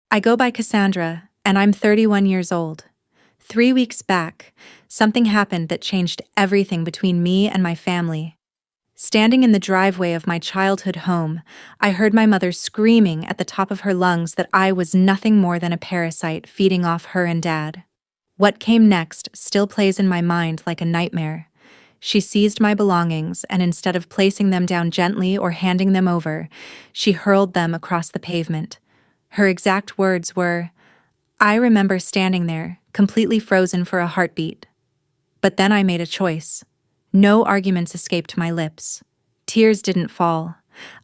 I go by Cassandra, and I'm 31 years old. 3 weeks back, something happened that changed everything between me and my family. Standing in the driveway of my childhood home, I heard my mother screaming at the top of her lungs that I was nothing more than a parasite feeding off her and Dad. What came next still plays in my mind like a nightmare. She seized my belongings, and instead of placing them down gently or handing them over, she hurled them across the pavement. Her exact words were, "I remember standing there, completely frozen for a heartbeat. But then I made a choice. No arguments escaped my lips. Tears didn't fall.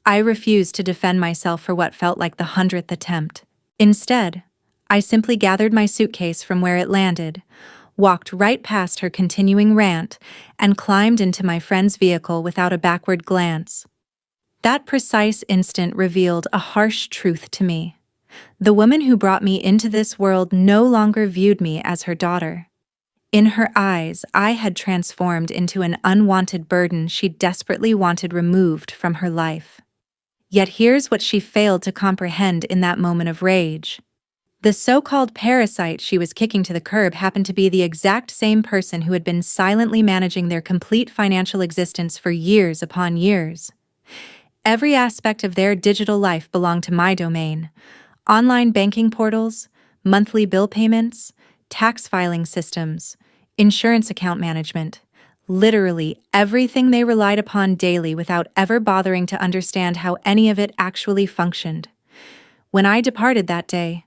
I refused to defend myself for what felt like the 100th attempt. Instead, I simply gathered my suitcase from where it landed, walked right past her continuing rant, and climbed into my friend's vehicle without a backward glance. That precise instant revealed a harsh truth to me. The woman who brought me into this world no longer viewed me as her daughter. In her eyes, I had transformed into an unwanted burden she desperately wanted removed from her life. Yet here's what she failed to comprehend in that moment of rage. The so-called parasite she was kicking to the curb happened to be the exact same person who had been silently managing their complete financial existence for years upon years. Every aspect of their digital life belonged to my domain. Online banking portals, monthly bill payments, tax filing systems, insurance account management, literally everything they relied upon daily without ever bothering to understand how any of it actually functioned. When I departed that day,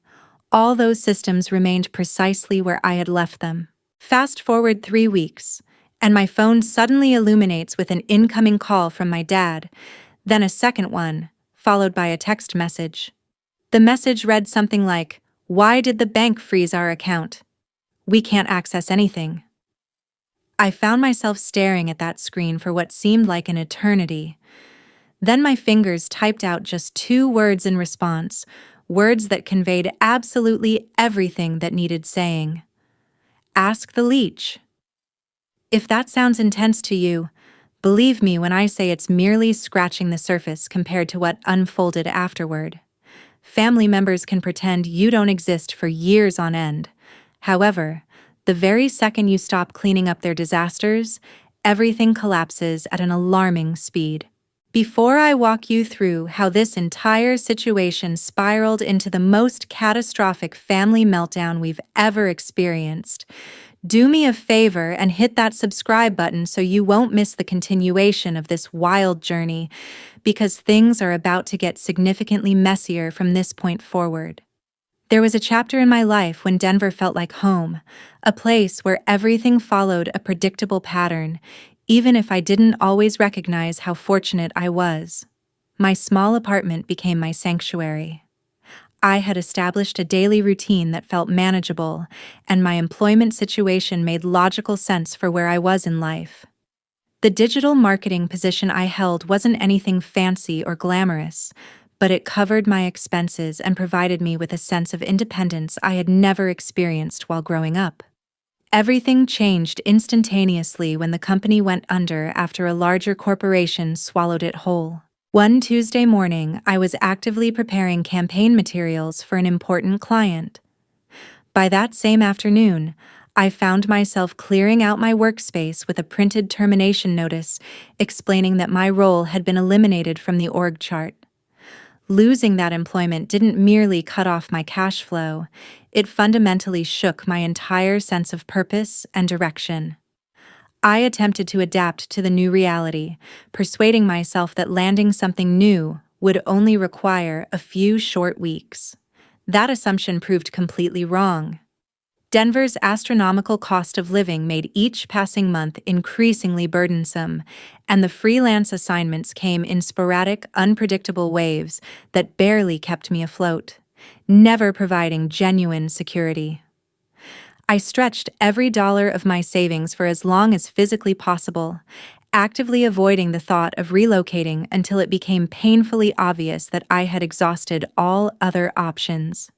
all those systems remained precisely where I had left them. Fast forward 3 weeks, and my phone suddenly illuminates with an incoming call from my dad, then a second one, followed by a text message. The message read something like, "Why did the bank freeze our account? We can't access anything." I found myself staring at that screen for what seemed like an eternity. Then my fingers typed out just 2 words in response, words that conveyed absolutely everything that needed saying. Ask the leech. If that sounds intense to you, believe me when I say it's merely scratching the surface compared to what unfolded afterward. Family members can pretend you don't exist for years on end. However, the very second you stop cleaning up their disasters, everything collapses at an alarming speed. Before I walk you through how this entire situation spiraled into the most catastrophic family meltdown we've ever experienced, do me a favor and hit that subscribe button so you won't miss the continuation of this wild journey, because things are about to get significantly messier from this point forward. There was a chapter in my life when Denver felt like home, a place where everything followed a predictable pattern, even if I didn't always recognize how fortunate I was. My small apartment became my sanctuary. I had established a daily routine that felt manageable, and my employment situation made logical sense for where I was in life. The digital marketing position I held wasn't anything fancy or glamorous, but it covered my expenses and provided me with a sense of independence I had never experienced while growing up. Everything changed instantaneously when the company went under after a larger corporation swallowed it whole. One Tuesday morning, I was actively preparing campaign materials for an important client. By that same afternoon, I found myself clearing out my workspace with a printed termination notice explaining that my role had been eliminated from the org chart. Losing that employment didn't merely cut off my cash flow, it fundamentally shook my entire sense of purpose and direction. I attempted to adapt to the new reality, persuading myself that landing something new would only require a few short weeks. That assumption proved completely wrong. Denver's astronomical cost of living made each passing month increasingly burdensome, and the freelance assignments came in sporadic, unpredictable waves that barely kept me afloat, never providing genuine security. I stretched every dollar of my savings for as long as physically possible, actively avoiding the thought of relocating until it became painfully obvious that I had exhausted all other options.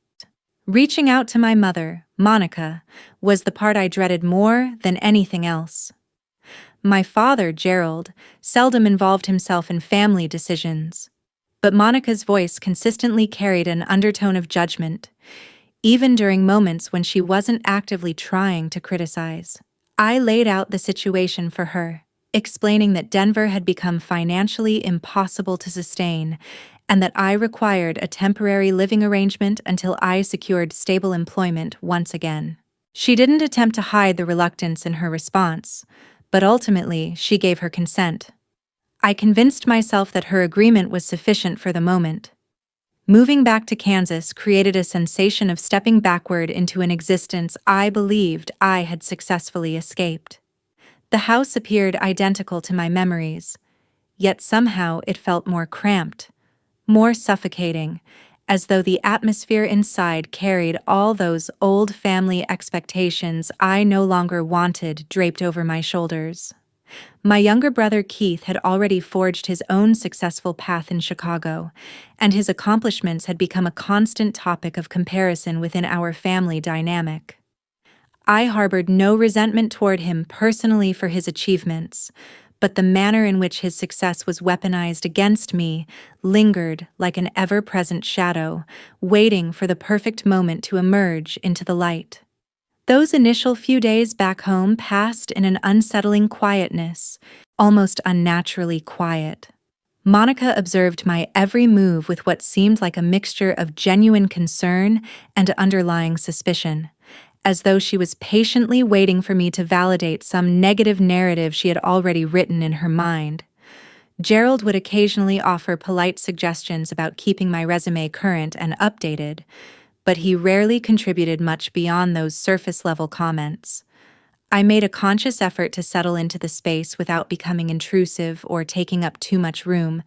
Reaching out to my mother, Monica, was the part I dreaded more than anything else. My father, Gerald, seldom involved himself in family decisions. But Monica's voice consistently carried an undertone of judgment, even during moments when she wasn't actively trying to criticize. I laid out the situation for her, explaining that Denver had become financially impossible to sustain and that I required a temporary living arrangement until I secured stable employment once again. She didn't attempt to hide the reluctance in her response, but ultimately she gave her consent. I convinced myself that her agreement was sufficient for the moment. Moving back to Kansas created a sensation of stepping backward into an existence I believed I had successfully escaped. The house appeared identical to my memories, yet somehow it felt more cramped, more suffocating, as though the atmosphere inside carried all those old family expectations I no longer wanted draped over my shoulders. My younger brother Keith had already forged his own successful path in Chicago, and his accomplishments had become a constant topic of comparison within our family dynamic. I harbored no resentment toward him personally for his achievements, but the manner in which his success was weaponized against me lingered like an ever-present shadow, waiting for the perfect moment to emerge into the light. Those initial few days back home passed in an unsettling quietness, almost unnaturally quiet. Monica observed my every move with what seemed like a mixture of genuine concern and underlying suspicion, as though she was patiently waiting for me to validate some negative narrative she had already written in her mind. Gerald would occasionally offer polite suggestions about keeping my resume current and updated, but he rarely contributed much beyond those surface-level comments. I made a conscious effort to settle into the space without becoming intrusive or taking up too much room,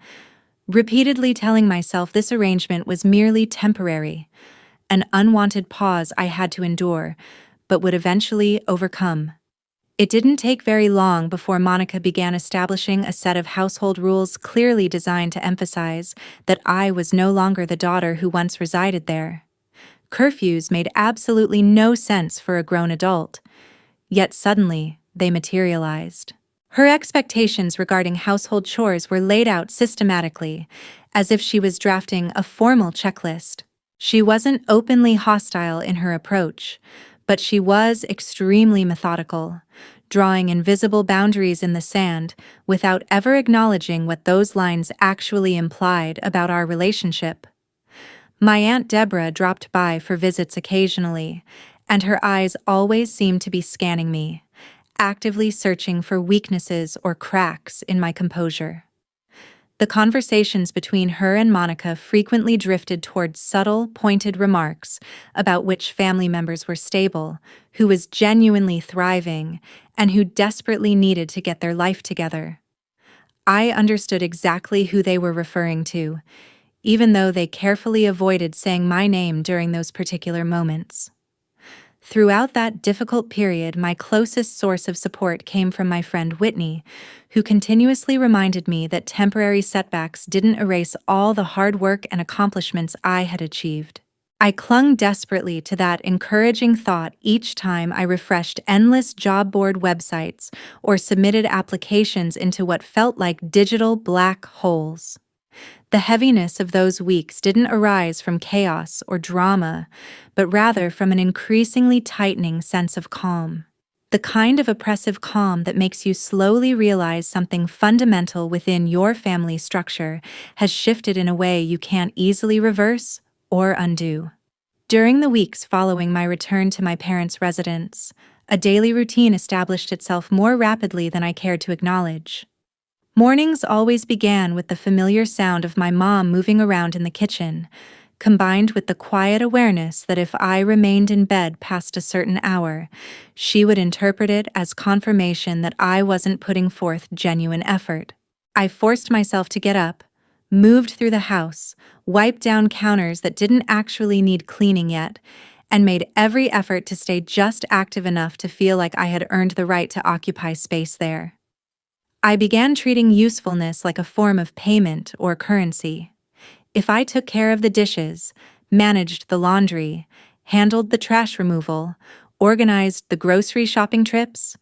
repeatedly telling myself this arrangement was merely temporary, an unwanted pause I had to endure, but would eventually overcome. It didn't take very long before Monica began establishing a set of household rules clearly designed to emphasize that I was no longer the daughter who once resided there. Curfews made absolutely no sense for a grown adult, yet suddenly they materialized. Her expectations regarding household chores were laid out systematically, as if she was drafting a formal checklist. She wasn't openly hostile in her approach, but she was extremely methodical, drawing invisible boundaries in the sand without ever acknowledging what those lines actually implied about our relationship. My Aunt Deborah dropped by for visits occasionally, and her eyes always seemed to be scanning me, actively searching for weaknesses or cracks in my composure. The conversations between her and Monica frequently drifted toward subtle, pointed remarks about which family members were stable, who was genuinely thriving, and who desperately needed to get their life together. I understood exactly who they were referring to, even though they carefully avoided saying my name during those particular moments. Throughout that difficult period, my closest source of support came from my friend Whitney, who continuously reminded me that temporary setbacks didn't erase all the hard work and accomplishments I had achieved. I clung desperately to that encouraging thought each time I refreshed endless job board websites or submitted applications into what felt like digital black holes. The heaviness of those weeks didn't arise from chaos or drama, but rather from an increasingly tightening sense of calm. The kind of oppressive calm that makes you slowly realize something fundamental within your family structure has shifted in a way you can't easily reverse or undo. During the weeks following my return to my parents' residence, a daily routine established itself more rapidly than I cared to acknowledge. Mornings always began with the familiar sound of my mom moving around in the kitchen, combined with the quiet awareness that if I remained in bed past a certain hour, she would interpret it as confirmation that I wasn't putting forth genuine effort. I forced myself to get up, moved through the house, wiped down counters that didn't actually need cleaning yet, and made every effort to stay just active enough to feel like I had earned the right to occupy space there. I began treating usefulness like a form of payment or currency. If I took care of the dishes, managed the laundry, handled the trash removal, organized the grocery shopping trips,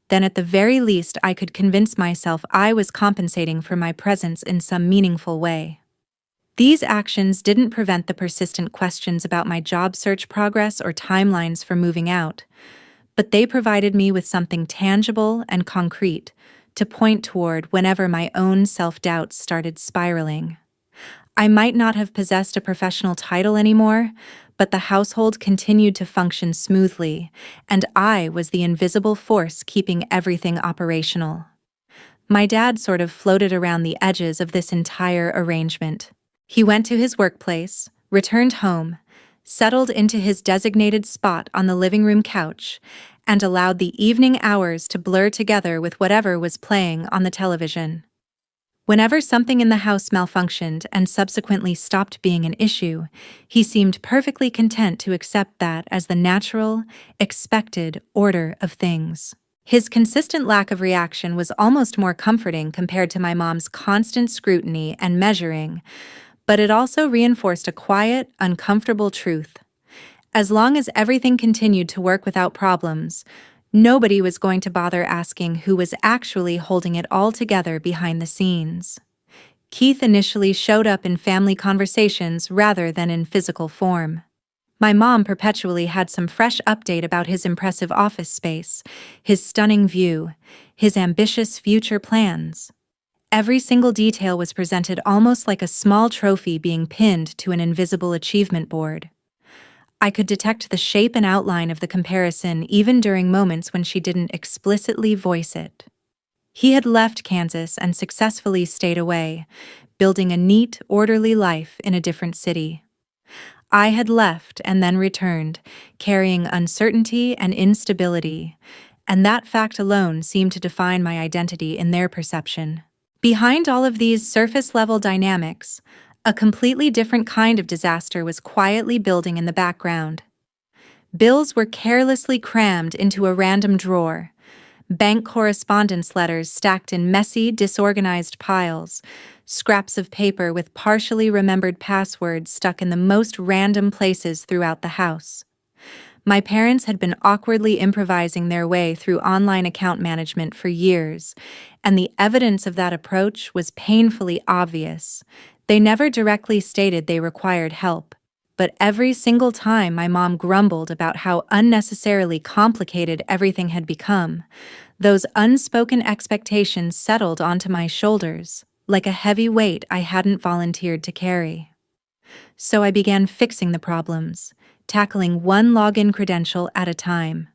then at the very least I could convince myself I was compensating for my presence in some meaningful way. These actions didn't prevent the persistent questions about my job search progress or timelines for moving out, but they provided me with something tangible and concrete to point toward whenever my own self-doubts started spiraling. I might not have possessed a professional title anymore, but the household continued to function smoothly, and I was the invisible force keeping everything operational. My dad sort of floated around the edges of this entire arrangement. He went to his workplace, returned home, settled into his designated spot on the living room couch, and allowed the evening hours to blur together with whatever was playing on the television. Whenever something in the house malfunctioned and subsequently stopped being an issue, he seemed perfectly content to accept that as the natural, expected order of things. His consistent lack of reaction was almost more comforting compared to my mom's constant scrutiny and measuring, but it also reinforced a quiet, uncomfortable truth. As long as everything continued to work without problems, nobody was going to bother asking who was actually holding it all together behind the scenes. Keith initially showed up in family conversations rather than in physical form. My mom perpetually had some fresh update about his impressive office space, his stunning view, his ambitious future plans. Every single detail was presented almost like a small trophy being pinned to an invisible achievement board. I could detect the shape and outline of the comparison even during moments when she didn't explicitly voice it. He had left Kansas and successfully stayed away, building a neat, orderly life in a different city. I had left and then returned, carrying uncertainty and instability, and that fact alone seemed to define my identity in their perception. Behind all of these surface-level dynamics, a completely different kind of disaster was quietly building in the background. Bills were carelessly crammed into a random drawer, bank correspondence letters stacked in messy, disorganized piles, scraps of paper with partially remembered passwords stuck in the most random places throughout the house. My parents had been awkwardly improvising their way through online account management for years, and the evidence of that approach was painfully obvious. They never directly stated they required help, but every single time my mom grumbled about how unnecessarily complicated everything had become, those unspoken expectations settled onto my shoulders, like a heavy weight I hadn't volunteered to carry. So I began fixing the problems, tackling one login credential at a time.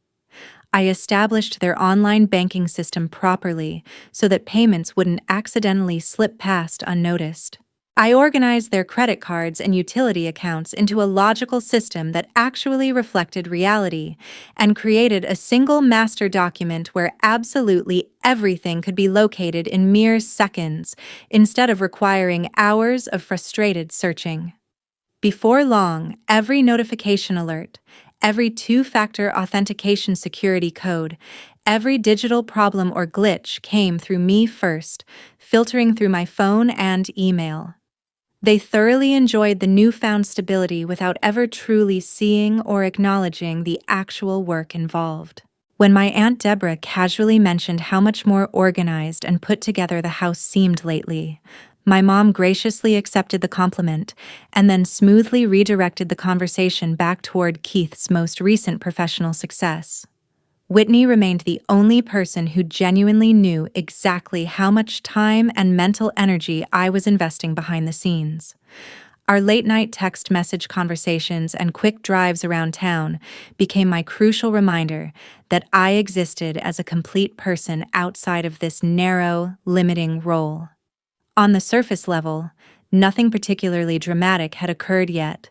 I established their online banking system properly so that payments wouldn't accidentally slip past unnoticed. I organized their credit cards and utility accounts into a logical system that actually reflected reality and created a single master document where absolutely everything could be located in mere seconds instead of requiring hours of frustrated searching. Before long, every notification alert, every two-factor authentication security code, every digital problem or glitch came through me first, filtering through my phone and email. They thoroughly enjoyed the newfound stability without ever truly seeing or acknowledging the actual work involved. When my Aunt Deborah casually mentioned how much more organized and put together the house seemed lately, my mom graciously accepted the compliment and then smoothly redirected the conversation back toward Keith's most recent professional success. Whitney remained the only person who genuinely knew exactly how much time and mental energy I was investing behind the scenes. Our late-night text message conversations and quick drives around town became my crucial reminder that I existed as a complete person outside of this narrow, limiting role. On the surface level, nothing particularly dramatic had occurred yet,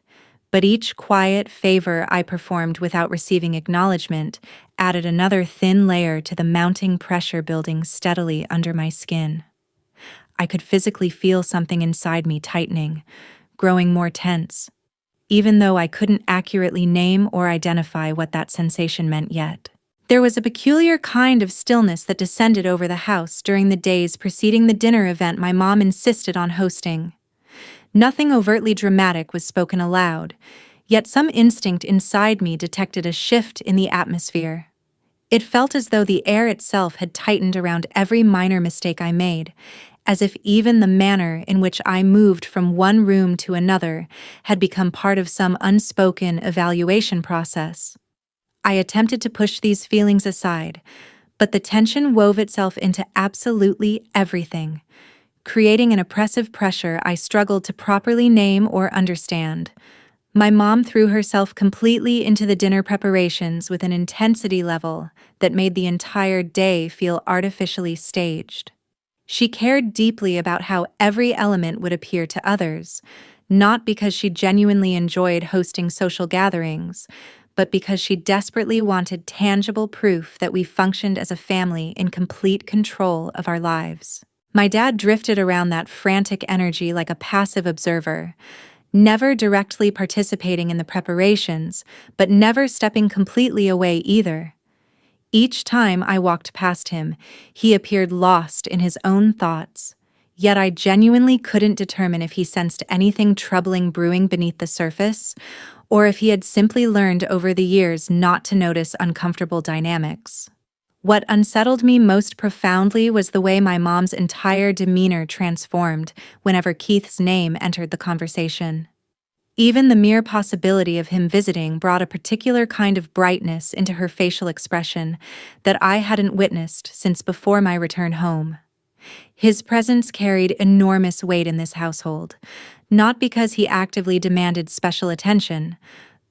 but each quiet favor I performed without receiving acknowledgement added another thin layer to the mounting pressure building steadily under my skin. I could physically feel something inside me tightening, growing more tense, even though I couldn't accurately name or identify what that sensation meant yet. There was a peculiar kind of stillness that descended over the house during the days preceding the dinner event my mom insisted on hosting. Nothing overtly dramatic was spoken aloud, yet some instinct inside me detected a shift in the atmosphere. It felt as though the air itself had tightened around every minor mistake I made, as if even the manner in which I moved from one room to another had become part of some unspoken evaluation process. I attempted to push these feelings aside, but the tension wove itself into absolutely everything, creating an oppressive pressure I struggled to properly name or understand. My mom threw herself completely into the dinner preparations with an intensity level that made the entire day feel artificially staged. She cared deeply about how every element would appear to others, not because she genuinely enjoyed hosting social gatherings, but because she desperately wanted tangible proof that we functioned as a family in complete control of our lives. My dad drifted around that frantic energy like a passive observer, never directly participating in the preparations, but never stepping completely away either. Each time I walked past him, he appeared lost in his own thoughts, yet I genuinely couldn't determine if he sensed anything troubling brewing beneath the surface, or if he had simply learned over the years not to notice uncomfortable dynamics. What unsettled me most profoundly was the way my mom's entire demeanor transformed whenever Keith's name entered the conversation. Even the mere possibility of him visiting brought a particular kind of brightness into her facial expression that I hadn't witnessed since before my return home. His presence carried enormous weight in this household, not because he actively demanded special attention,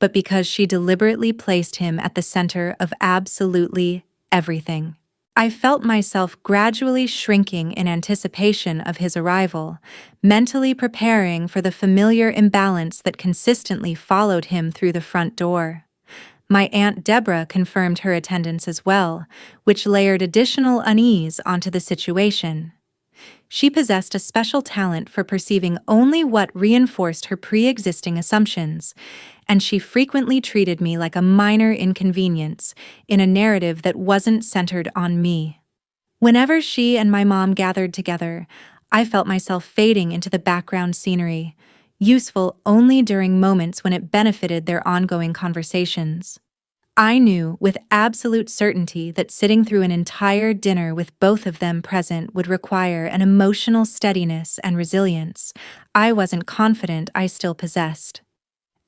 but because she deliberately placed him at the center of absolutely everything. I felt myself gradually shrinking in anticipation of his arrival, mentally preparing for the familiar imbalance that consistently followed him through the front door. My Aunt Deborah confirmed her attendance as well, which layered additional unease onto the situation. She possessed a special talent for perceiving only what reinforced her pre-existing assumptions, and she frequently treated me like a minor inconvenience in a narrative that wasn't centered on me. Whenever she and my mom gathered together, I felt myself fading into the background scenery, useful only during moments when it benefited their ongoing conversations. I knew with absolute certainty that sitting through an entire dinner with both of them present would require an emotional steadiness and resilience I wasn't confident I still possessed.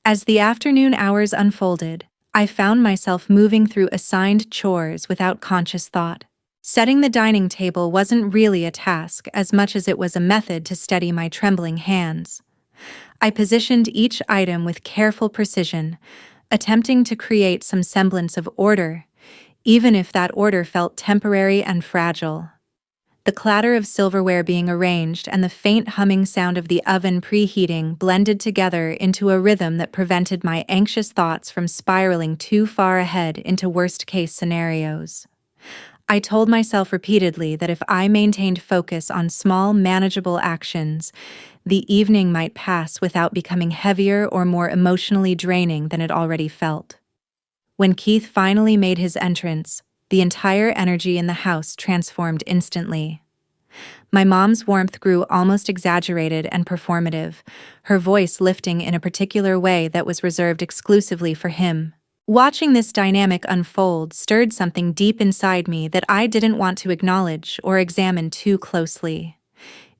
As the afternoon hours unfolded, I found myself moving through assigned chores without conscious thought. Setting the dining table wasn't really a task as much as it was a method to steady my trembling hands. I positioned each item with careful precision, attempting to create some semblance of order, even if that order felt temporary and fragile. The clatter of silverware being arranged and the faint humming sound of the oven preheating blended together into a rhythm that prevented my anxious thoughts from spiraling too far ahead into worst-case scenarios. I told myself repeatedly that if I maintained focus on small, manageable actions, the evening might pass without becoming heavier or more emotionally draining than it already felt. When Keith finally made his entrance, the entire energy in the house transformed instantly. My mom's warmth grew almost exaggerated and performative, her voice lifting in a particular way that was reserved exclusively for him. Watching this dynamic unfold stirred something deep inside me that I didn't want to acknowledge or examine too closely.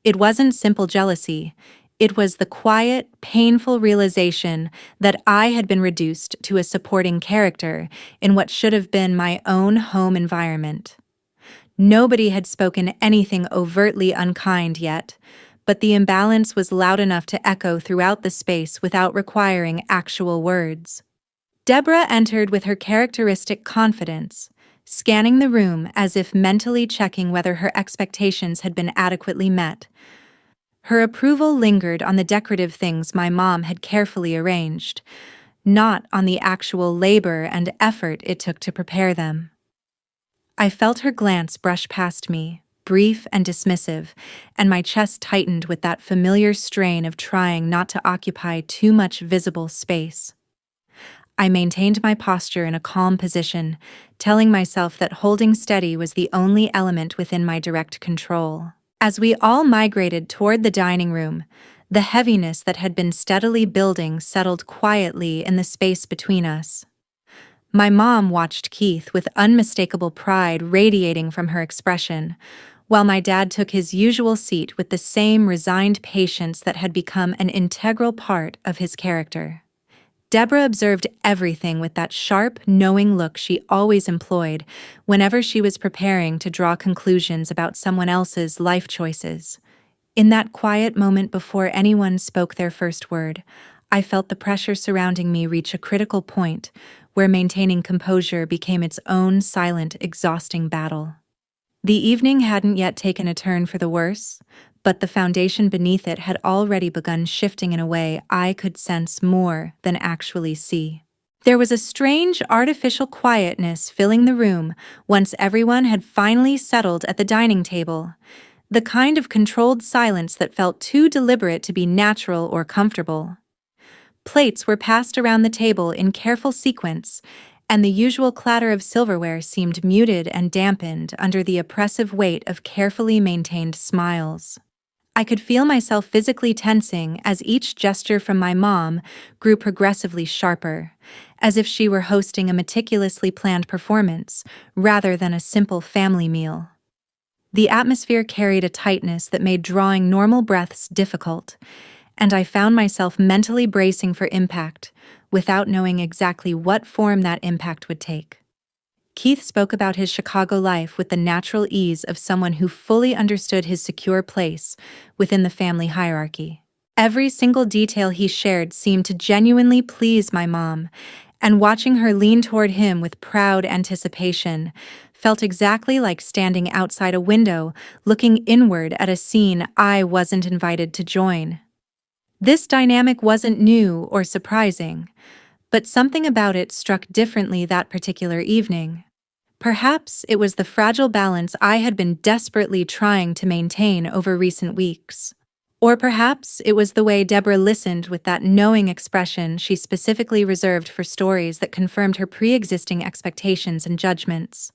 It wasn't simple jealousy. It was the quiet, painful realization that I had been reduced to a supporting character in what should have been my own home environment. Nobody had spoken anything overtly unkind yet, but the imbalance was loud enough to echo throughout the space without requiring actual words. Deborah entered with her characteristic confidence, scanning the room as if mentally checking whether her expectations had been adequately met. Her approval lingered on the decorative things my mom had carefully arranged, not on the actual labor and effort it took to prepare them. I felt her glance brush past me, brief and dismissive, and my chest tightened with that familiar strain of trying not to occupy too much visible space. I maintained my posture in a calm position, telling myself that holding steady was the only element within my direct control. As we all migrated toward the dining room, the heaviness that had been steadily building settled quietly in the space between us. My mom watched Keith with unmistakable pride radiating from her expression, while my dad took his usual seat with the same resigned patience that had become an integral part of his character. Deborah observed everything with that sharp, knowing look she always employed whenever she was preparing to draw conclusions about someone else's life choices. In that quiet moment before anyone spoke their first word, I felt the pressure surrounding me reach a critical point where maintaining composure became its own silent, exhausting battle. The evening hadn't yet taken a turn for the worse, but the foundation beneath it had already begun shifting in a way I could sense more than actually see. There was a strange artificial quietness filling the room once everyone had finally settled at the dining table, the kind of controlled silence that felt too deliberate to be natural or comfortable. Plates were passed around the table in careful sequence, and the usual clatter of silverware seemed muted and dampened under the oppressive weight of carefully maintained smiles. I could feel myself physically tensing as each gesture from my mom grew progressively sharper, as if she were hosting a meticulously planned performance rather than a simple family meal. The atmosphere carried a tightness that made drawing normal breaths difficult, and I found myself mentally bracing for impact, without knowing exactly what form that impact would take. Keith spoke about his Chicago life with the natural ease of someone who fully understood his secure place within the family hierarchy. Every single detail he shared seemed to genuinely please my mom, and watching her lean toward him with proud anticipation felt exactly like standing outside a window looking inward at a scene I wasn't invited to join. This dynamic wasn't new or surprising, but something about it struck differently that particular evening. Perhaps it was the fragile balance I had been desperately trying to maintain over recent weeks. Or perhaps it was the way Deborah listened with that knowing expression she specifically reserved for stories that confirmed her pre-existing expectations and judgments.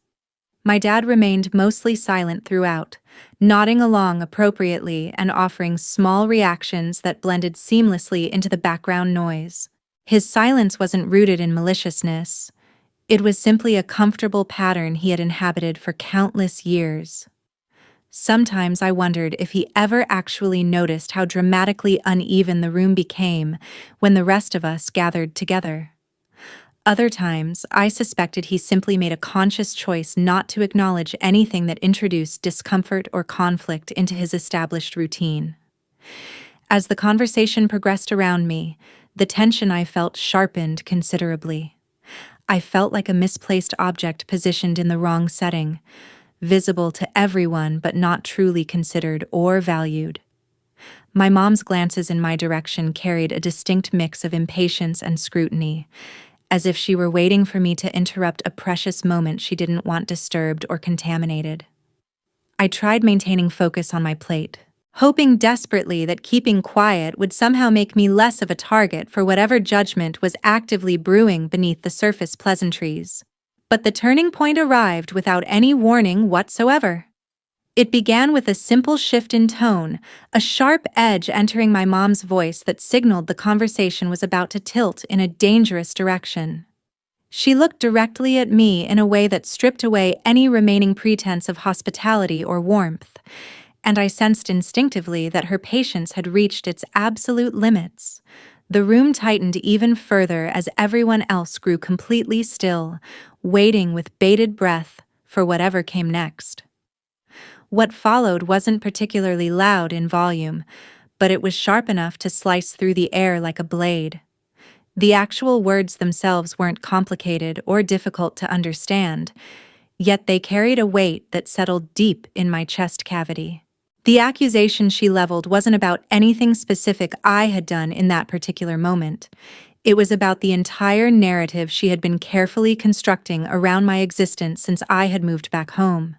My dad remained mostly silent throughout, nodding along appropriately and offering small reactions that blended seamlessly into the background noise. His silence wasn't rooted in maliciousness. It was simply a comfortable pattern he had inhabited for countless years. Sometimes I wondered if he ever actually noticed how dramatically uneven the room became when the rest of us gathered together. Other times, I suspected he simply made a conscious choice not to acknowledge anything that introduced discomfort or conflict into his established routine. As the conversation progressed around me, the tension I felt sharpened considerably. I felt like a misplaced object positioned in the wrong setting, visible to everyone but not truly considered or valued. My mom's glances in my direction carried a distinct mix of impatience and scrutiny, as if she were waiting for me to interrupt a precious moment she didn't want disturbed or contaminated. I tried maintaining focus on my plate, hoping desperately that keeping quiet would somehow make me less of a target for whatever judgment was actively brewing beneath the surface pleasantries. But the turning point arrived without any warning whatsoever. It began with a simple shift in tone, a sharp edge entering my mom's voice that signaled the conversation was about to tilt in a dangerous direction. She looked directly at me in a way that stripped away any remaining pretense of hospitality or warmth, and I sensed instinctively that her patience had reached its absolute limits. The room tightened even further as everyone else grew completely still, waiting with bated breath for whatever came next. What followed wasn't particularly loud in volume, but it was sharp enough to slice through the air like a blade. The actual words themselves weren't complicated or difficult to understand, yet they carried a weight that settled deep in my chest cavity. The accusation she leveled wasn't about anything specific I had done in that particular moment. It was about the entire narrative she had been carefully constructing around my existence since I had moved back home.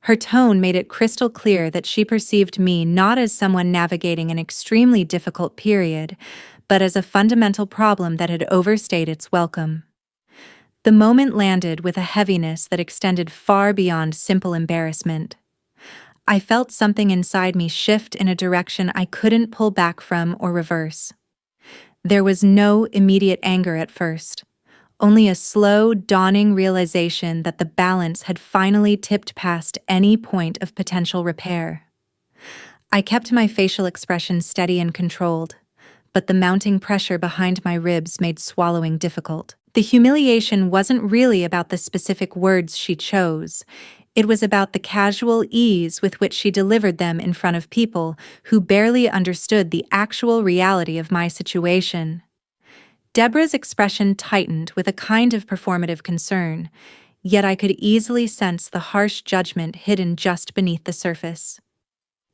Her tone made it crystal clear that she perceived me not as someone navigating an extremely difficult period, but as a fundamental problem that had overstayed its welcome. The moment landed with a heaviness that extended far beyond simple embarrassment. I felt something inside me shift in a direction I couldn't pull back from or reverse. There was no immediate anger at first, only a slow, dawning realization that the balance had finally tipped past any point of potential repair. I kept my facial expression steady and controlled, but the mounting pressure behind my ribs made swallowing difficult. The humiliation wasn't really about the specific words she chose. It was about the casual ease with which she delivered them in front of people who barely understood the actual reality of my situation. Deborah's expression tightened with a kind of performative concern, yet I could easily sense the harsh judgment hidden just beneath the surface.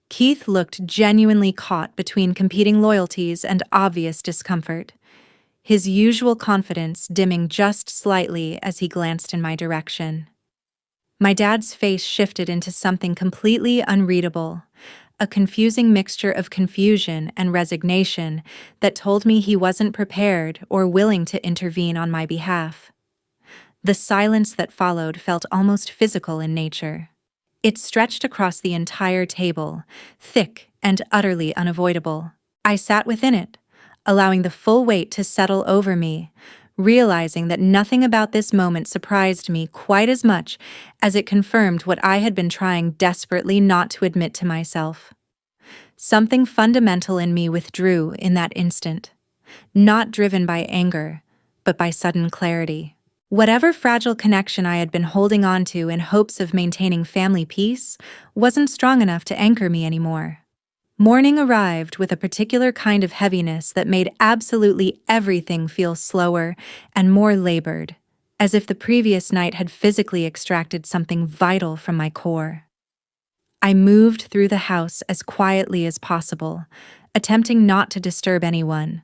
Keith looked genuinely caught between competing loyalties and obvious discomfort, his usual confidence dimming just slightly as he glanced in my direction. My dad's face shifted into something completely unreadable, a confusing mixture of confusion and resignation that told me he wasn't prepared or willing to intervene on my behalf. The silence that followed felt almost physical in nature. It stretched across the entire table, thick and utterly unavoidable. I sat within it, allowing the full weight to settle over me, realizing that nothing about this moment surprised me quite as much as it confirmed what I had been trying desperately not to admit to myself. Something fundamental in me withdrew in that instant, not driven by anger, but by sudden clarity. Whatever fragile connection I had been holding on to in hopes of maintaining family peace wasn't strong enough to anchor me anymore. Morning arrived with a particular kind of heaviness that made absolutely everything feel slower and more labored, as if the previous night had physically extracted something vital from my core. I moved through the house as quietly as possible, attempting not to disturb anyone,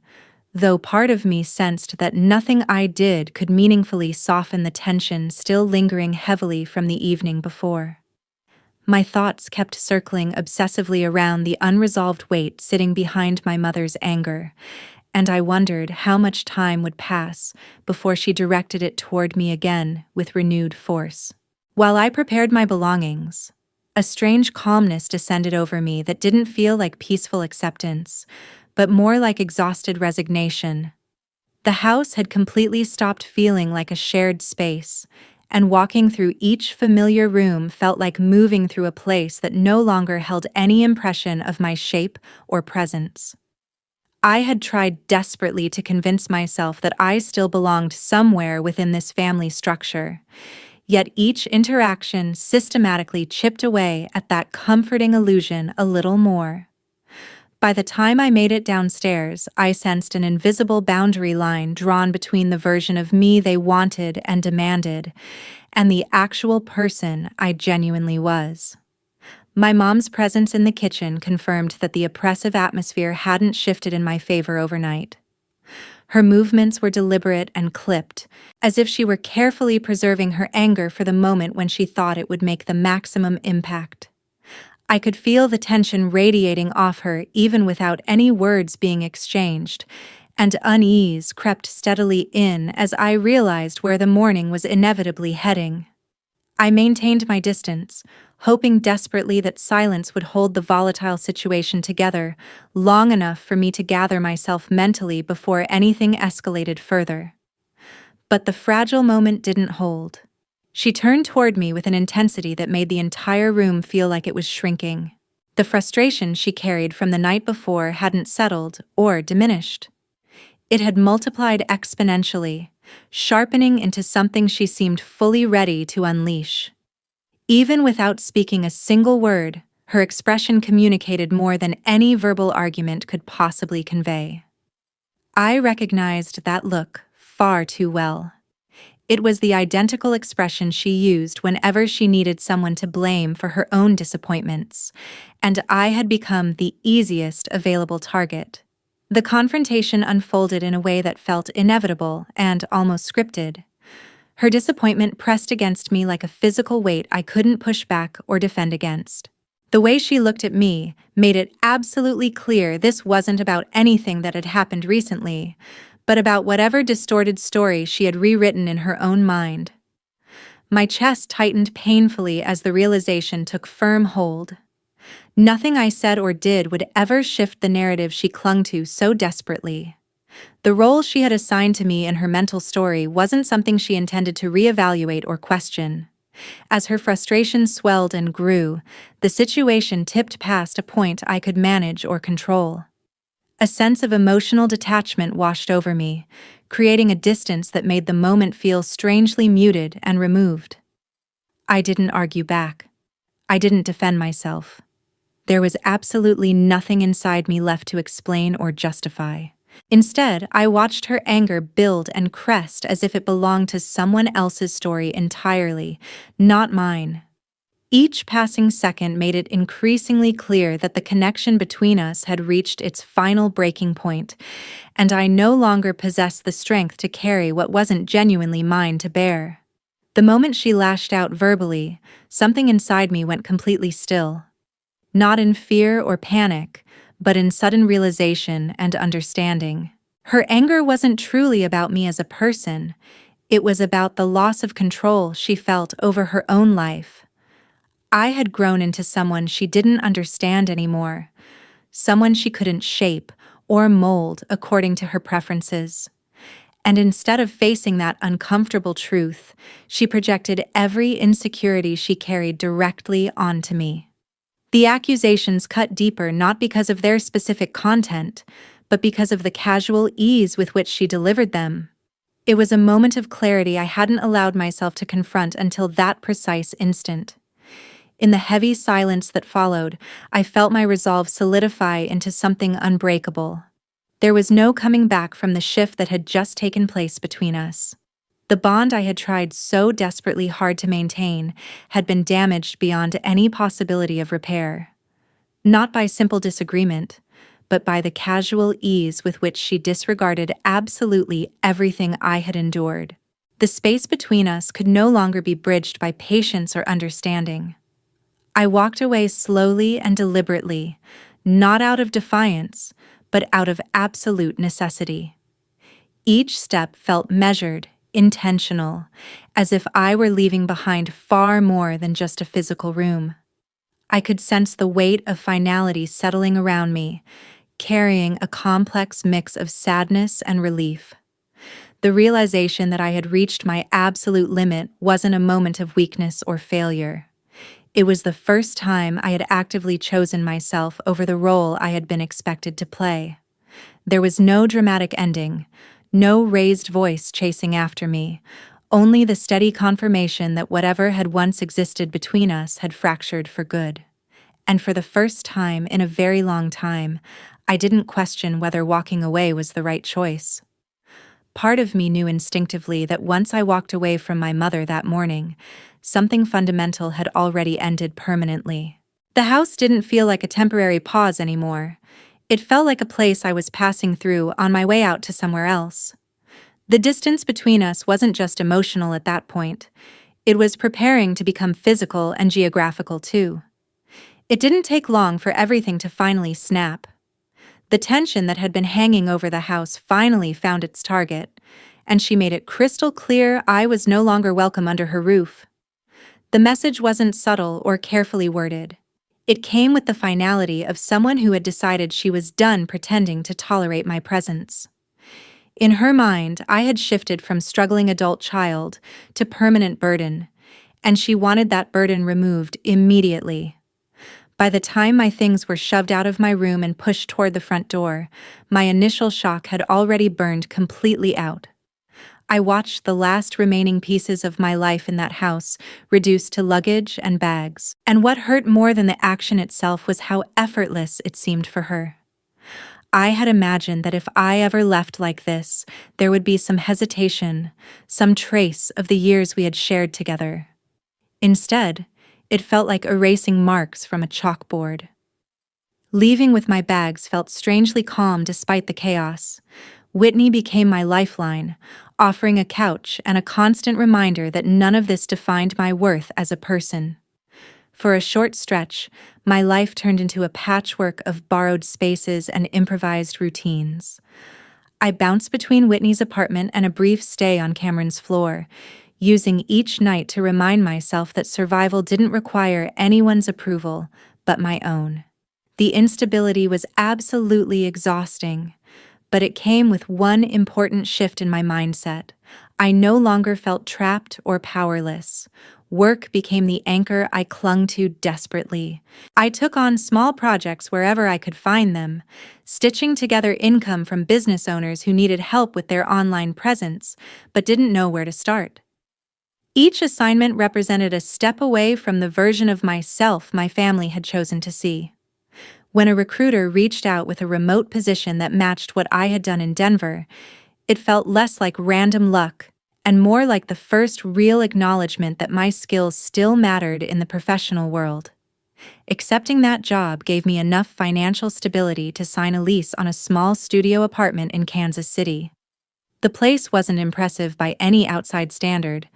though part of me sensed that nothing I did could meaningfully soften the tension still lingering heavily from the evening before. My thoughts kept circling obsessively around the unresolved weight sitting behind my mother's anger, and I wondered how much time would pass before she directed it toward me again with renewed force. While I prepared my belongings, a strange calmness descended over me that didn't feel like peaceful acceptance, but more like exhausted resignation. The house had completely stopped feeling like a shared space, and walking through each familiar room felt like moving through a place that no longer held any impression of my shape or presence. I had tried desperately to convince myself that I still belonged somewhere within this family structure, yet each interaction systematically chipped away at that comforting illusion a little more. By the time I made it downstairs, I sensed an invisible boundary line drawn between the version of me they wanted and demanded, and the actual person I genuinely was. My mom's presence in the kitchen confirmed that the oppressive atmosphere hadn't shifted in my favor overnight. Her movements were deliberate and clipped, as if she were carefully preserving her anger for the moment when she thought it would make the maximum impact. I could feel the tension radiating off her even without any words being exchanged, and unease crept steadily in as I realized where the morning was inevitably heading. I maintained my distance, hoping desperately that silence would hold the volatile situation together long enough for me to gather myself mentally before anything escalated further. But the fragile moment didn't hold. She turned toward me with an intensity that made the entire room feel like it was shrinking. The frustration she carried from the night before hadn't settled or diminished. It had multiplied exponentially, sharpening into something she seemed fully ready to unleash. Even without speaking a single word, her expression communicated more than any verbal argument could possibly convey. I recognized that look far too well. It was the identical expression she used whenever she needed someone to blame for her own disappointments, and I had become the easiest available target. The confrontation unfolded in a way that felt inevitable and almost scripted. Her disappointment pressed against me like a physical weight I couldn't push back or defend against. The way she looked at me made it absolutely clear this wasn't about anything that had happened recently, but about whatever distorted story she had rewritten in her own mind. My chest tightened painfully as the realization took firm hold. Nothing I said or did would ever shift the narrative she clung to so desperately. The role she had assigned to me in her mental story wasn't something she intended to reevaluate or question. As her frustration swelled and grew, the situation tipped past a point I could manage or control. A sense of emotional detachment washed over me, creating a distance that made the moment feel strangely muted and removed. I didn't argue back. I didn't defend myself. There was absolutely nothing inside me left to explain or justify. Instead, I watched her anger build and crest as if it belonged to someone else's story entirely, not mine. Each passing second made it increasingly clear that the connection between us had reached its final breaking point, and I no longer possessed the strength to carry what wasn't genuinely mine to bear. The moment she lashed out verbally, something inside me went completely still. Not in fear or panic, but in sudden realization and understanding. Her anger wasn't truly about me as a person, it was about the loss of control she felt over her own life. I had grown into someone she didn't understand anymore, someone she couldn't shape or mold according to her preferences. And instead of facing that uncomfortable truth, she projected every insecurity she carried directly onto me. The accusations cut deeper not because of their specific content, but because of the casual ease with which she delivered them. It was a moment of clarity I hadn't allowed myself to confront until that precise instant. In the heavy silence that followed, I felt my resolve solidify into something unbreakable. There was no coming back from the shift that had just taken place between us. The bond I had tried so desperately hard to maintain had been damaged beyond any possibility of repair. Not by simple disagreement, but by the casual ease with which she disregarded absolutely everything I had endured. The space between us could no longer be bridged by patience or understanding. I walked away slowly and deliberately, not out of defiance, but out of absolute necessity. Each step felt measured, intentional, as if I were leaving behind far more than just a physical room. I could sense the weight of finality settling around me, carrying a complex mix of sadness and relief. The realization that I had reached my absolute limit wasn't a moment of weakness or failure. It was the first time I had actively chosen myself over the role I had been expected to play. There was no dramatic ending, no raised voice chasing after me, only the steady confirmation that whatever had once existed between us had fractured for good. And for the first time in a very long time, I didn't question whether walking away was the right choice. Part of me knew instinctively that once I walked away from my mother that morning, something fundamental had already ended permanently. The house didn't feel like a temporary pause anymore. It felt like a place I was passing through on my way out to somewhere else. The distance between us wasn't just emotional at that point. It was preparing to become physical and geographical too. It didn't take long for everything to finally snap. The tension that had been hanging over the house finally found its target, and she made it crystal clear I was no longer welcome under her roof. The message wasn't subtle or carefully worded. It came with the finality of someone who had decided she was done pretending to tolerate my presence. In her mind, I had shifted from struggling adult child to permanent burden, and she wanted that burden removed immediately. By the time my things were shoved out of my room and pushed toward the front door, my initial shock had already burned completely out. I watched the last remaining pieces of my life in that house reduced to luggage and bags. And what hurt more than the action itself was how effortless it seemed for her. I had imagined that if I ever left like this, there would be some hesitation, some trace of the years we had shared together. Instead, it felt like erasing marks from a chalkboard. Leaving with my bags felt strangely calm despite the chaos. Whitney became my lifeline, offering a couch and a constant reminder that none of this defined my worth as a person. For a short stretch, my life turned into a patchwork of borrowed spaces and improvised routines. I bounced between Whitney's apartment and a brief stay on Cameron's floor, using each night to remind myself that survival didn't require anyone's approval but my own. The instability was absolutely exhausting, But it came with one important shift in my mindset. I no longer felt trapped or powerless. Work became the anchor I clung to desperately. I took on small projects wherever I could find them, stitching together income from business owners who needed help with their online presence, but didn't know where to start. Each assignment represented a step away from the version of myself my family had chosen to see. When a recruiter reached out with a remote position that matched what I had done in Denver, it felt less like random luck and more like the first real acknowledgement that my skills still mattered in the professional world. Accepting that job gave me enough financial stability to sign a lease on a small studio apartment in Kansas City. The place wasn't impressive by any outside standard,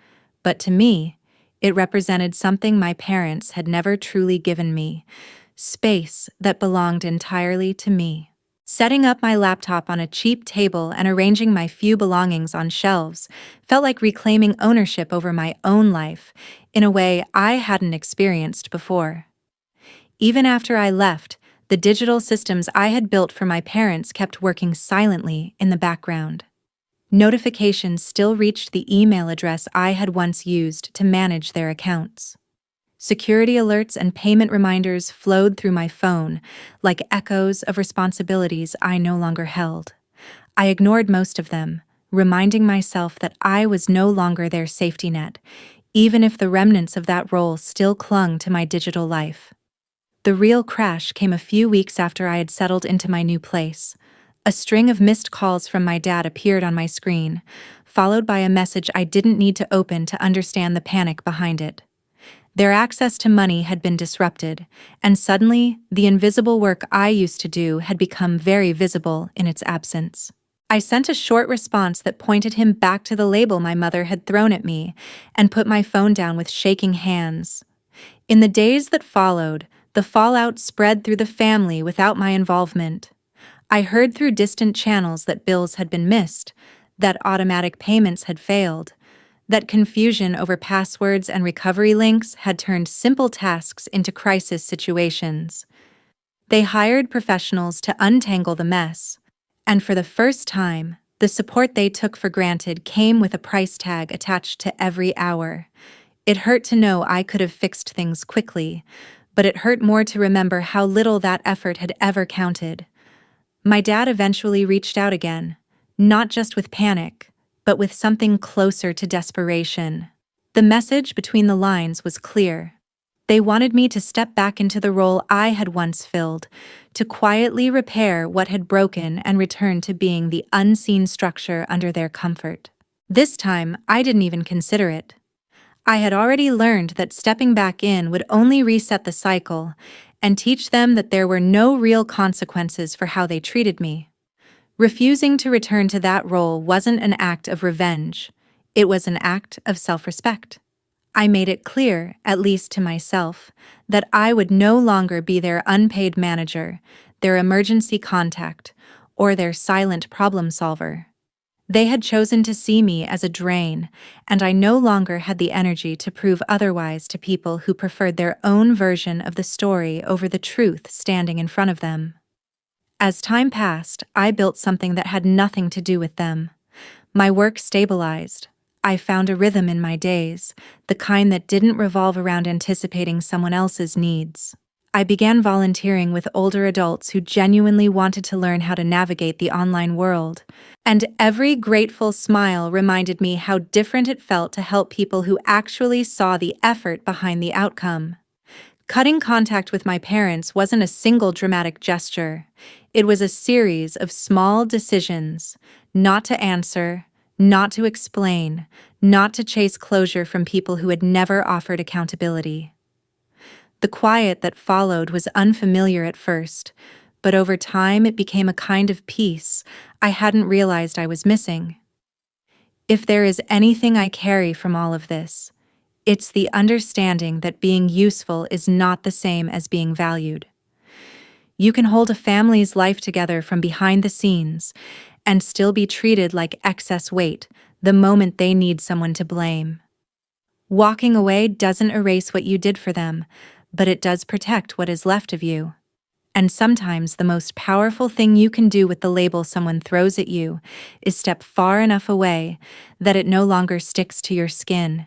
but to me, it represented something my parents had never truly given me: space that belonged entirely to me. Setting up my laptop on a cheap table and arranging my few belongings on shelves felt like reclaiming ownership over my own life in a way I hadn't experienced before. Even after I left, the digital systems I had built for my parents kept working silently in the background. Notifications still reached the email address I had once used to manage their accounts. Security alerts and payment reminders flowed through my phone like echoes of responsibilities I no longer held. I ignored most of them, reminding myself that I was no longer their safety net, even if the remnants of that role still clung to my digital life. The real crash came a few weeks after I had settled into my new place. A string of missed calls from my dad appeared on my screen, followed by a message I didn't need to open to understand the panic behind it. Their access to money had been disrupted, and suddenly, the invisible work I used to do had become very visible in its absence. I sent a short response that pointed him back to the label my mother had thrown at me, and put my phone down with shaking hands. In the days that followed, the fallout spread through the family without my involvement. I heard through distant channels that bills had been missed, that automatic payments had failed, that confusion over passwords and recovery links had turned simple tasks into crisis situations. They hired professionals to untangle the mess, and for the first time, the support they took for granted came with a price tag attached to every hour. It hurt to know I could have fixed things quickly, but it hurt more to remember how little that effort had ever counted. My dad eventually reached out again, not just with panic, but with something closer to desperation. The message between the lines was clear. They wanted me to step back into the role I had once filled, to quietly repair what had broken and return to being the unseen structure under their comfort. This time, I didn't even consider it. I had already learned that stepping back in would only reset the cycle and teach them that there were no real consequences for how they treated me. Refusing to return to that role wasn't an act of revenge. It was an act of self-respect. I made it clear, at least to myself, that I would no longer be their unpaid manager, their emergency contact, or their silent problem solver. They had chosen to see me as a drain, and I no longer had the energy to prove otherwise to people who preferred their own version of the story over the truth standing in front of them. As time passed, I built something that had nothing to do with them. My work stabilized. I found a rhythm in my days, the kind that didn't revolve around anticipating someone else's needs. I began volunteering with older adults who genuinely wanted to learn how to navigate the online world, and every grateful smile reminded me how different it felt to help people who actually saw the effort behind the outcome. Cutting contact with my parents wasn't a single dramatic gesture. It was a series of small decisions: not to answer, not to explain, not to chase closure from people who had never offered accountability. The quiet that followed was unfamiliar at first, but over time it became a kind of peace I hadn't realized I was missing. If there is anything I carry from all of this, it's the understanding that being useful is not the same as being valued. You can hold a family's life together from behind the scenes and still be treated like excess weight the moment they need someone to blame. Walking away doesn't erase what you did for them, but it does protect what is left of you. And sometimes the most powerful thing you can do with the label someone throws at you is step far enough away that it no longer sticks to your skin.